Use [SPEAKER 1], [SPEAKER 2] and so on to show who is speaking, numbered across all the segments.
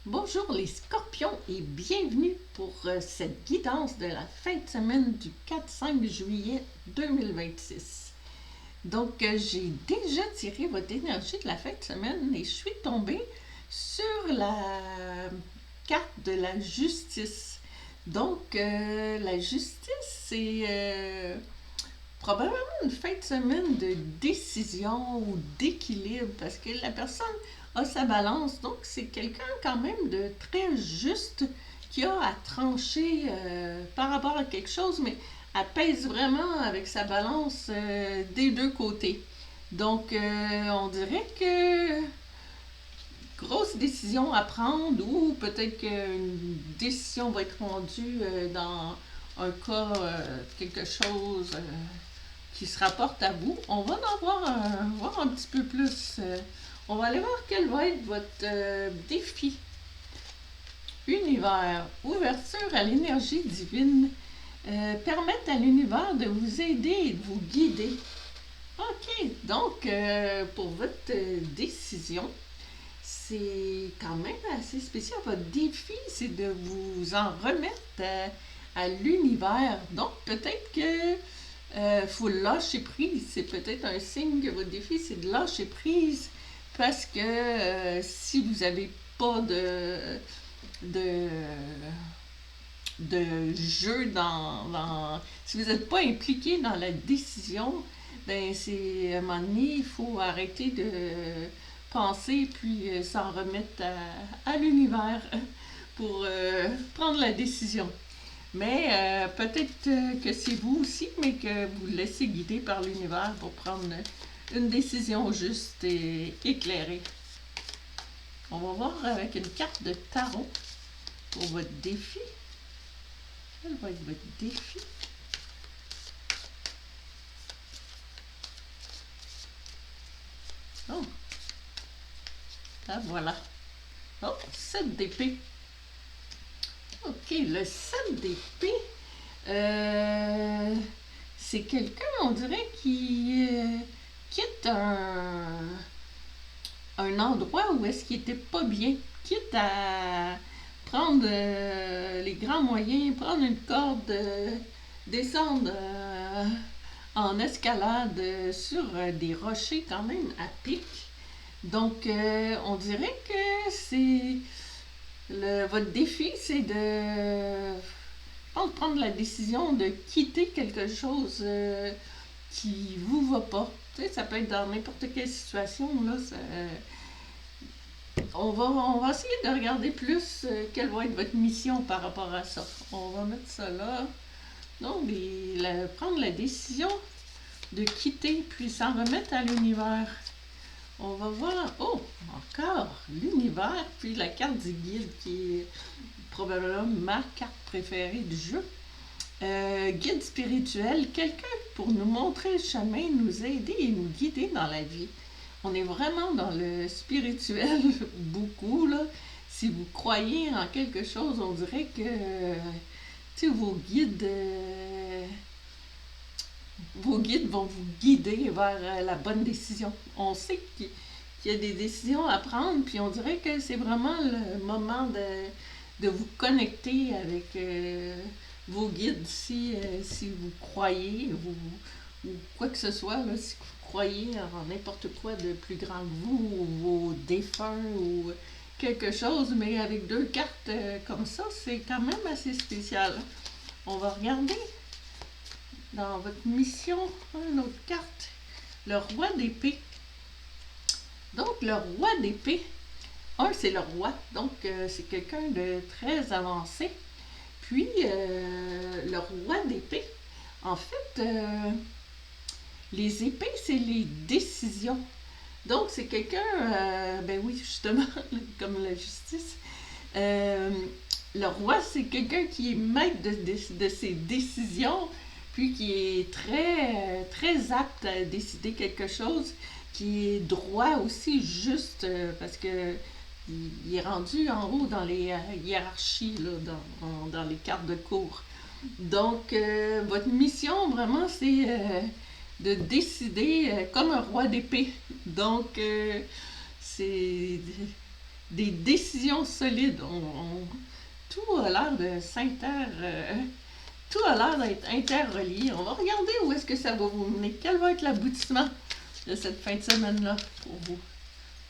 [SPEAKER 1] Bonjour les scorpions et bienvenue pour cette guidance de la fin de semaine du 4-5 juillet 2026. Donc, j'ai déjà tiré votre énergie de la fin de semaine et je suis tombée sur la carte de la justice. Donc, la justice, c'est probablement une fin de semaine de décision ou d'équilibre parce que la personne a sa balance. Donc, c'est quelqu'un quand même de très juste qui a à trancher par rapport à quelque chose, mais elle pèse vraiment avec sa balance des deux côtés. Donc, on dirait que grosse décision à prendre ou peut-être qu'une décision va être rendue dans un cas, quelque chose qui se rapporte à vous. On va en voir un petit peu plus. On va aller voir quel va être votre défi. Univers, ouverture à l'énergie divine, permettre à l'univers de vous aider et de vous guider. OK, donc pour votre décision, c'est quand même assez spécial. Votre défi, c'est de vous en remettre à l'univers. Donc peut-être que faut lâcher prise. C'est peut-être un signe que votre défi, c'est de lâcher prise parce que si vous n'avez pas de, de jeu si vous n'êtes pas impliqué dans la décision, ben c'est à un moment donné, il faut arrêter de penser puis s'en remettre à l'univers pour prendre la décision. Mais peut-être que c'est vous aussi, mais que vous laissez guider par l'univers pour prendre une décision juste et éclairée. On va voir avec une carte de tarot pour votre défi. Quel va être votre défi? Oh, là voilà. Oh, 7 d'épée. Ok, le 7 d'épée. C'est quelqu'un, on dirait, qui quitte un endroit où est-ce qu'il était pas bien, quitte à prendre les grands moyens, prendre une corde, descendre en escalade sur des rochers quand même à pic. Donc, on dirait que c'est votre défi, c'est de prendre la décision de quitter quelque chose qui vous va pas. Tu sais, ça peut être dans n'importe quelle situation, là. On va essayer de regarder plus quelle va être votre mission par rapport à ça. On va mettre ça là. Donc, prendre la décision de quitter, puis s'en remettre à l'univers. On va voir, oh, encore l'univers, puis la carte du guide qui est probablement ma carte préférée du jeu. Guide spirituel, quelqu'un pour nous montrer le chemin, nous aider et nous guider dans la vie. On est vraiment dans le spirituel, beaucoup, là. Si vous croyez en quelque chose, on dirait que, tu sais, vos guides vont vous guider vers la bonne décision. On sait qu'il y a des décisions à prendre, puis on dirait que c'est vraiment le moment de vous connecter avec vos guides si vous croyez ou quoi que ce soit, là, si vous croyez en n'importe quoi de plus grand que vous, ou vos défunts, ou quelque chose, mais avec deux cartes comme ça, c'est quand même assez spécial. On va regarder dans votre mission une autre carte, le roi d'épée. Donc, le roi d'épée, c'est le roi, donc c'est quelqu'un de très avancé. Puis, le roi d'épée, en fait, les épées, c'est les décisions. Donc, c'est quelqu'un, ben oui, justement, comme la justice. Euh, le roi, c'est quelqu'un qui est maître de ses décisions, puis qui est très apte à décider quelque chose, qui est droit aussi, juste, parce que il est rendu en haut dans les hiérarchies, là, dans les cartes de cours. Donc, votre mission, vraiment, c'est de décider comme un roi d'épée. Donc, c'est des décisions solides. Tout a l'air de tout a l'air d'être interrelié. On va regarder où est-ce que ça va vous mener. Quel va être l'aboutissement de cette fin de semaine-là pour vous?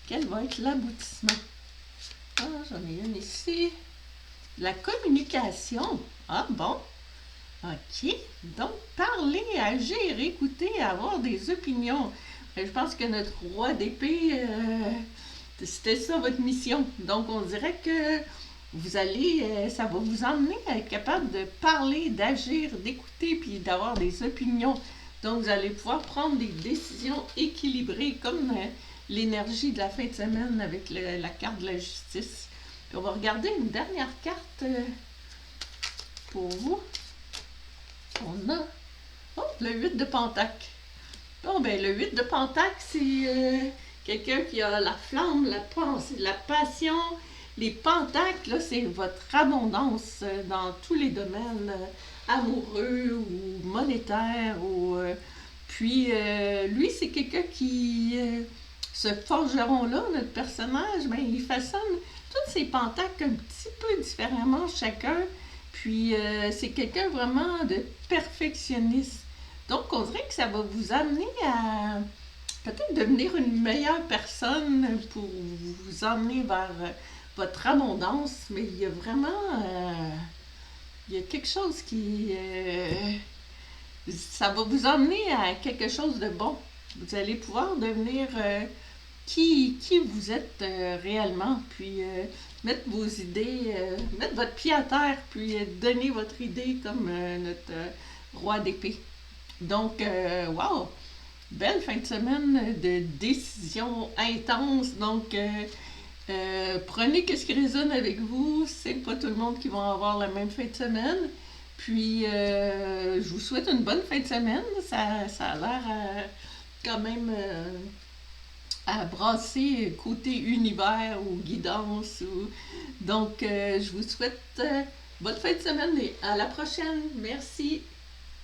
[SPEAKER 1] Quel va être l'aboutissement? Ah, j'en ai une ici. La communication. Ah bon? OK. Donc, parler, agir, écouter, avoir des opinions. Je pense que notre roi d'épée, c'était ça votre mission. Donc, on dirait que ça va vous emmener à être capable de parler, d'agir, d'écouter, puis d'avoir des opinions. Donc, vous allez pouvoir prendre des décisions équilibrées, comme l'énergie de la fin de semaine avec la carte de la justice. Puis on va regarder une dernière carte pour vous. On a le 8 de Pentacle. Bon, ben, le 8 de Pentacle, c'est quelqu'un qui a la flamme, la passion. Les pentacles, là, c'est votre abondance dans tous les domaines amoureux ou monétaires. Puis, lui, c'est quelqu'un qui, ce forgeron-là, notre personnage, ben, il façonne tous ces pentacles un petit peu différemment chacun. Puis, c'est quelqu'un vraiment de perfectionniste. Donc, on dirait que ça va vous amener à peut-être devenir une meilleure personne pour vous emmener vers votre abondance. Mais il y a vraiment... il y a quelque chose qui... ça va vous emmener à quelque chose de bon. Vous allez pouvoir devenir qui vous êtes réellement. Puis mettre vos idées, mettre votre pied à terre, puis donner votre idée comme notre roi d'épée. Donc, wow! Belle fin de semaine de décisions intenses. Donc, prenez ce qui résonne avec vous. C'est pas tout le monde qui va avoir la même fin de semaine. Puis, je vous souhaite une bonne fin de semaine. Ça a l'air quand même à brasser côté univers ou guidance. Donc, je vous souhaite bonne fin de semaine et à la prochaine. Merci.